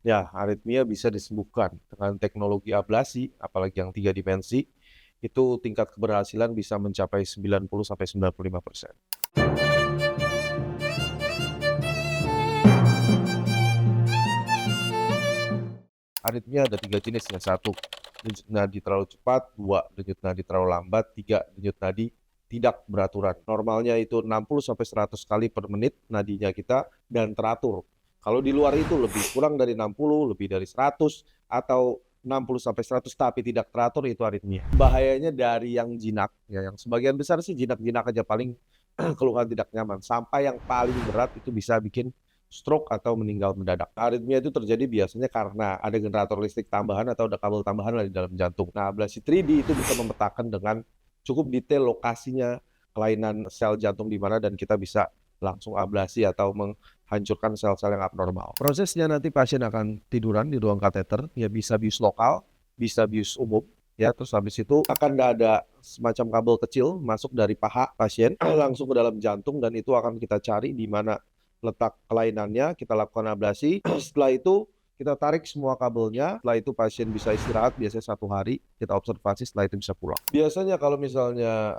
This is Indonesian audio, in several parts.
Ya, aritmia bisa disembuhkan dengan teknologi ablasi, apalagi yang 3 dimensi, itu tingkat keberhasilan bisa mencapai 90-95%. Aritmia ada 3 jenis ya. Satu, denyut nadi terlalu cepat. Dua, denyut nadi terlalu lambat. Tiga, denyut nadi tidak beraturan. Normalnya itu 60-100 kali per menit nadinya kita dan teratur. Kalau di luar itu lebih kurang dari 60, lebih dari 100, atau 60-100 tapi tidak teratur, itu aritmia. Bahayanya dari yang jinak, ya, yang sebagian besar sih jinak-jinak aja paling keluhan tidak nyaman. Sampai yang paling berat itu bisa bikin stroke atau meninggal mendadak. Aritmia itu terjadi biasanya karena ada generator listrik tambahan atau ada kabel tambahan di dalam jantung. Nah, ablasi 3D itu bisa memetakan dengan cukup detail lokasinya kelainan sel jantung di mana dan kita bisa langsung ablasi atau menghancurkan sel-sel yang abnormal. Prosesnya nanti pasien akan tiduran di ruang kateter, ya bisa bius lokal, bisa bius umum, ya. Terus habis itu akan ada semacam kabel kecil masuk dari paha pasien langsung ke dalam jantung dan itu akan kita cari di mana letak kelainannya, kita lakukan ablasi. Setelah itu kita tarik semua kabelnya, setelah itu pasien bisa istirahat, biasanya 1 hari, kita observasi, setelah itu bisa pulang. Biasanya kalau misalnya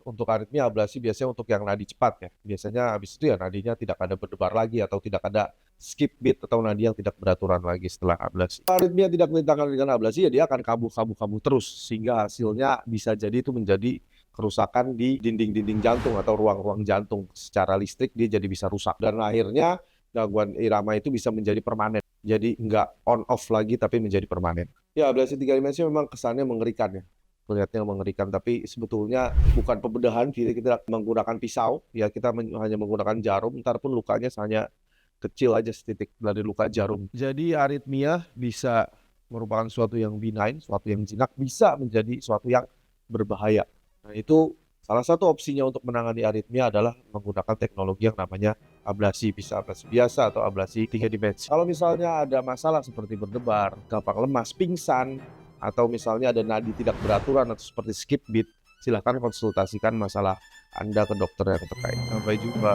untuk aritmia ablasi biasanya untuk yang nadi cepat ya, biasanya habis itu ya nadinya tidak ada berdebar lagi atau tidak ada skip beat atau nadi yang tidak beraturan lagi setelah ablasi. Aritmia tidak ditangani dengan ablasi ya dia akan kambuh terus, sehingga hasilnya bisa jadi itu menjadi kerusakan di dinding-dinding jantung atau ruang-ruang jantung. Secara listrik dia jadi bisa rusak dan akhirnya gangguan irama itu bisa menjadi permanen. Jadi nggak on off lagi tapi menjadi permanen. Ya, ablasi 3 dimensi memang kesannya mengerikan ya. Kelihatannya mengerikan, tapi sebetulnya bukan pembedahan, kita menggunakan pisau, ya kita hanya menggunakan jarum, ntar pun lukanya hanya kecil aja setitik dari luka jarum. Jadi aritmia bisa merupakan suatu yang benign, suatu yang jinak, bisa menjadi suatu yang berbahaya. Nah, itu salah satu opsinya untuk menangani aritmia adalah menggunakan teknologi yang namanya ablasi, bisa ablasi biasa atau ablasi 3 dimensi. Kalau misalnya ada masalah seperti berdebar, gampang lemas, pingsan, atau misalnya ada nadi tidak beraturan atau seperti skip beat, silahkan konsultasikan masalah Anda ke dokter yang terkait. Sampai jumpa.